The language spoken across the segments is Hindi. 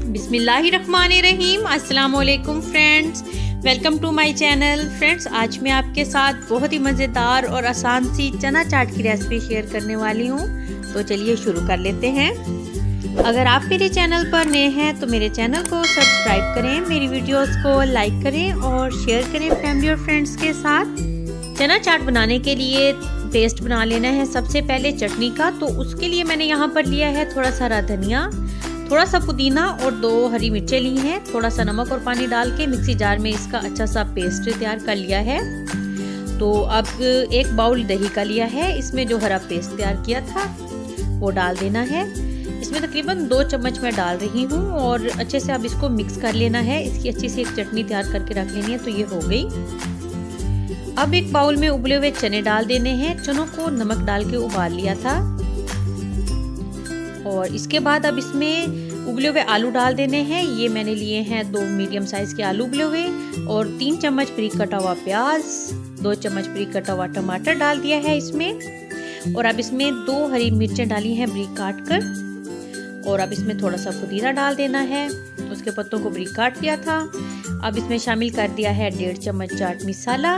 बिस्मिल्लाहिर्रहमानिर्रहीम। अस्सलाम वालेकुम friends, welcome to my channel. Friends, आज मैं आपके साथ बहुत ही मज़ेदार और आसान सी चना चाट की रेसिपी शेयर करने वाली हूँ। तो चलिए शुरू कर लेते हैं। अगर आप मेरे चैनल पर नए हैं तो मेरे चैनल को सब्सक्राइब करें, मेरी वीडियोस को लाइक करें और शेयर करें फैमिली और फ्रेंड्स के साथ। चना चाट बनाने के लिए पेस्ट बना लेना है सबसे पहले चटनी का। तो उसके लिए मैंने यहाँ पर लिया है थोड़ा सा हरा धनिया, थोड़ा सा पुदीना और 2 हरी मिर्चें ली हैं। थोड़ा सा नमक और पानी डाल के मिक्सी जार में इसका अच्छा सा पेस्ट तैयार कर लिया है। तो अब 1 बाउल दही का लिया है, इसमें जो हरा पेस्ट तैयार किया था वो डाल देना है। इसमें तकरीबन 2 चम्मच मैं डाल रही हूँ और अच्छे से अब इसको मिक्स कर लेना है। इसकी अच्छी सी एक चटनी तैयार करके रख लेनी है। तो ये हो गई। अब 1 बाउल में उबले हुए चने डाल देने हैं। चनों को नमक डाल के उबाल लिया था। और इसके बाद अब इसमें उबले हुए आलू डाल देने हैं। ये मैंने लिए हैं 2 मीडियम साइज के आलू उबले हुए और 3 चम्मच बारीक कटा हुआ प्याज, 2 चम्मच बारीक कटा हुआ टमाटर डाल दिया है इसमें। और अब इसमें 2 हरी मिर्चें डाली हैं बारीक काट कर। और अब इसमें थोड़ा सा पुदीना डाल देना है, उसके पत्तों को बारीक काट दिया था। अब इसमें शामिल कर दिया है 1.5 चम्मच चाट मसाला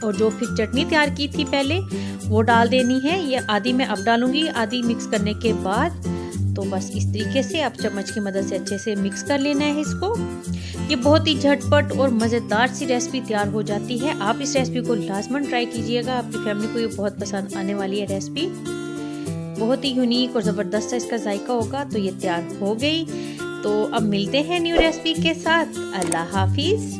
और जो फिर चटनी तैयार की थी पहले वो डाल देनी है। ये आधी मैं अब डालूंगी, आधी मिक्स करने के बाद। तो बस इस तरीके से आप चम्मच की मदद से अच्छे से मिक्स कर लेना है इसको। ये बहुत ही झटपट और मज़ेदार सी रेसिपी तैयार हो जाती है। आप इस रेसिपी को लाजमन ट्राई कीजिएगा, आपकी फैमिली को ये बहुत पसंद आने वाली है रेसिपी। बहुत ही यूनिक और ज़बरदस्त सा इसका जायका होगा। तो ये तैयार हो गई। तो अब मिलते हैं न्यू रेसिपी के साथ। अल्लाह हाफिज़।